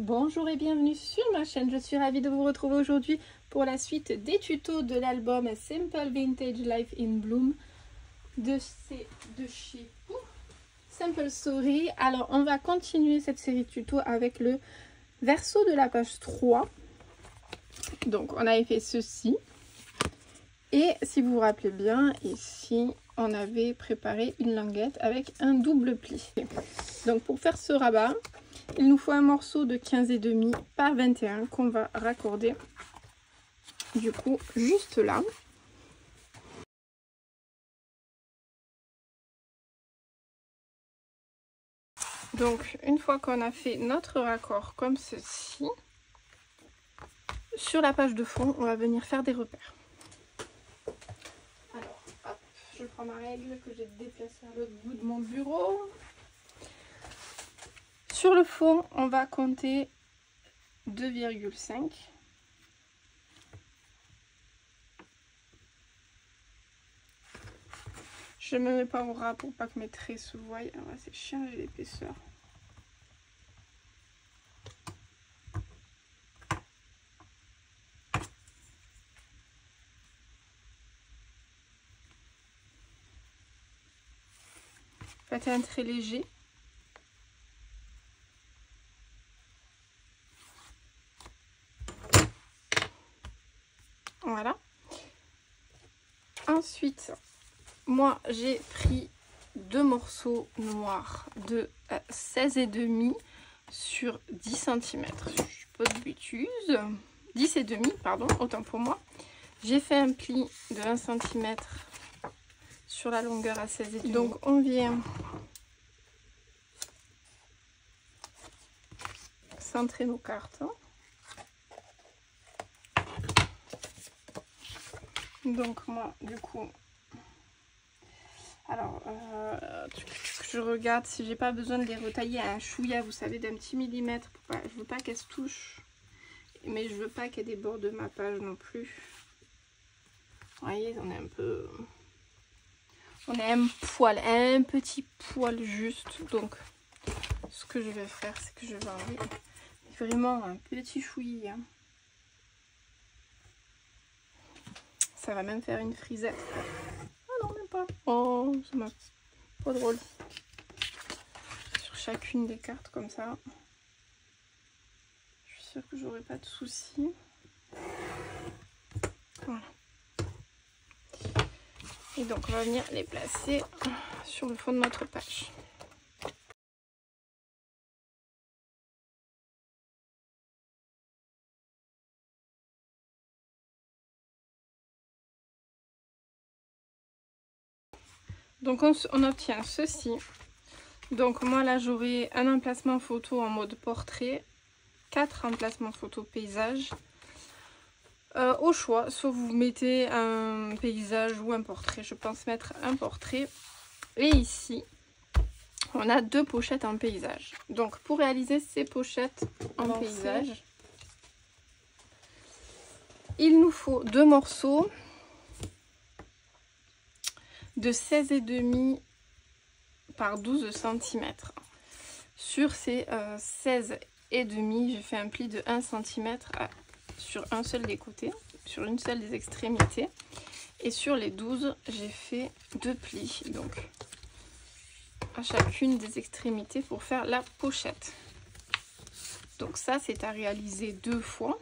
Bonjour et bienvenue sur ma chaîne, je suis ravie de vous retrouver aujourd'hui pour la suite des tutos de l'album Simple Vintage Life in Bloom de chez Simple Story. Alors on va continuer cette série de tutos avec le verso de la page 3. Donc on avait fait ceci et si vous vous rappelez bien, ici on avait préparé une languette avec un double pli. Donc pour faire ce rabat, il nous faut un morceau de 15,5 par 21 qu'on va raccorder du coup juste là. Donc une fois qu'on a fait notre raccord comme ceci, sur la page de fond, on va venir faire des repères. Alors hop, je prends ma règle que j'ai déplacée à l'autre bout de mon bureau. Sur le fond, on va compter 2,5. Je ne me mets pas au ras pour pas que mes traits se voient. Alors là, c'est chiant, j'ai l'épaisseur. Faites un trait léger. Voilà. Ensuite, moi j'ai pris deux morceaux noirs de 16,5 sur 10 cm. Je suis pas de bêtises. 10,5, pardon, autant pour moi. J'ai fait un pli de 1 cm sur la longueur à 16,5. Donc on vient centrer nos cartes. Donc moi du coup, alors je regarde si j'ai pas besoin de les retailler à un chouïa, vous savez, d'un petit millimètre. Je veux pas qu'elles se touchent, mais je veux pas qu'il y ait des bords de ma page non plus. Vous voyez, on est un peu, on est un petit poil juste. Donc ce que je vais faire, c'est que je vais enlever vraiment un petit chouïa. Ça va même faire une frisette. Oh non, même pas. Oh, c'est pas drôle. Sur chacune des cartes comme ça. Je suis sûre que j'aurai pas de soucis. Voilà. Et donc on va venir les placer sur le fond de notre page. Donc on obtient ceci. Donc moi là j'aurai un emplacement photo en mode portrait, 4 emplacements photo paysage. Au choix, soit vous mettez un paysage ou un portrait. Je pense mettre un portrait. Et ici, on a deux pochettes en paysage. Donc pour réaliser ces pochettes en paysage, il nous faut deux morceaux de 16,5 par 12 cm. Sur ces 16,5, j'ai fait un pli de 1 cm sur un seul des côtés, sur une seule des extrémités. Et sur les 12, j'ai fait deux plis, donc à chacune des extrémités pour faire la pochette. Donc ça, c'est à réaliser deux fois.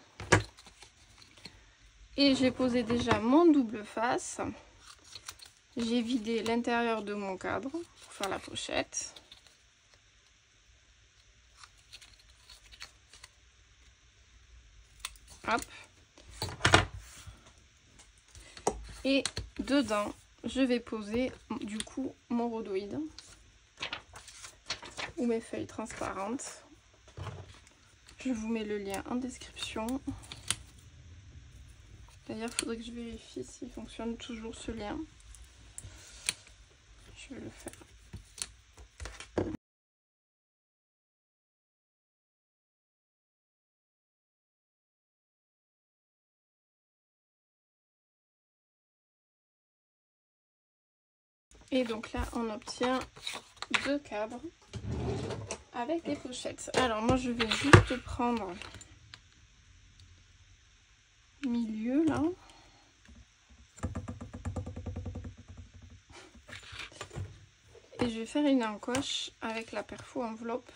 Et j'ai posé déjà mon double face. J'ai vidé l'intérieur de mon cadre pour faire la pochette. Hop. Et dedans, je vais poser du coup mon rhodoïde ou mes feuilles transparentes. Je vous mets le lien en description. D'ailleurs, il faudrait que je vérifie s'il fonctionne toujours ce lien. Je vais le faire. Et donc là, on obtient deux cadres avec des pochettes. Alors moi je vais juste prendre milieu là. Et je vais faire une encoche avec la perfo enveloppe.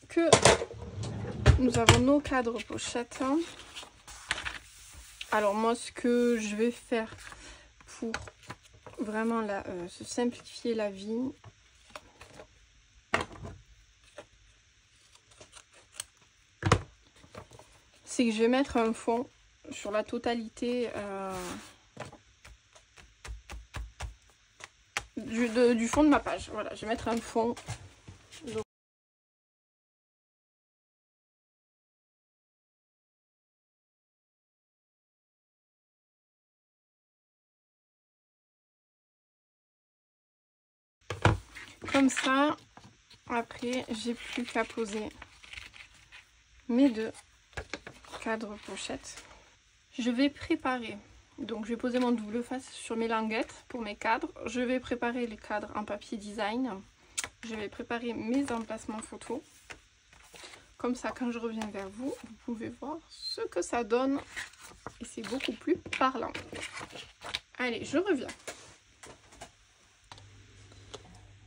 Que nous avons nos cadres pochettes. Alors moi ce que je vais faire pour vraiment se simplifier la vie, c'est que je vais mettre un fond sur la totalité du fond de ma page. Voilà, je vais mettre un fond. Donc, comme ça, après, j'ai plus qu'à poser mes deux cadres pochettes. Je vais préparer, donc je vais poser mon double face sur mes languettes pour mes cadres. Je vais préparer les cadres en papier design. Je vais préparer mes emplacements photos. Comme ça, quand je reviens vers vous, vous pouvez voir ce que ça donne. Et c'est beaucoup plus parlant. Allez, je reviens.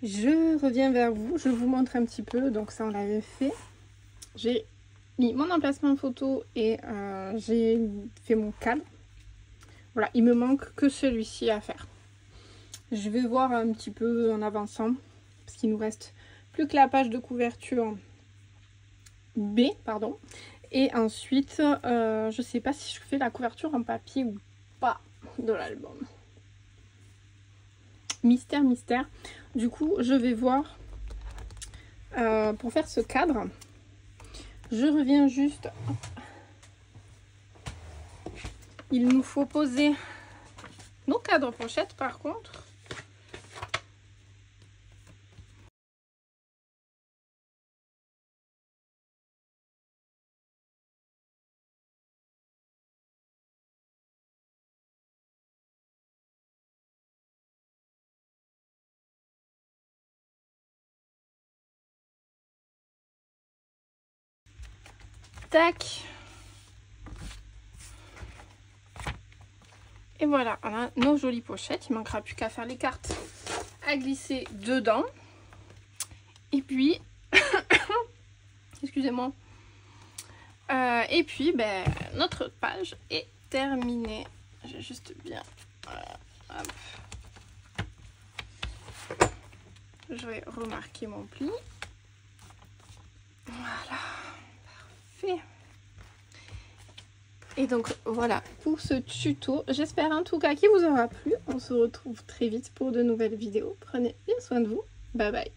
Je reviens vers vous. Je vous montre un petit peu. Donc ça, on l'avait fait. J'ai mis mon emplacement photo et j'ai fait mon cadre. Voilà, il me manque que celui-ci à faire. Je vais voir un petit peu en avançant. Parce qu'il nous reste plus que la page de couverture B, pardon. Et ensuite, je sais pas si je fais la couverture en papier ou pas de l'album. Mystère, mystère. Du coup, je vais voir pour faire ce cadre. Je reviens juste. Il nous faut poser nos cadres pochettes par contre. Tac. Et voilà, on a nos jolies pochettes. Il ne manquera plus qu'à faire les cartes à glisser dedans. Et puis, excusez-moi. Et puis, ben, notre page est terminée. J'ai juste bien... hop. Je vais remarquer mon pli. Voilà. Parfait. Et donc voilà pour ce tuto. J'espère en tout cas qu'il vous aura plu. On se retrouve très vite pour de nouvelles vidéos. Prenez bien soin de vous. Bye bye.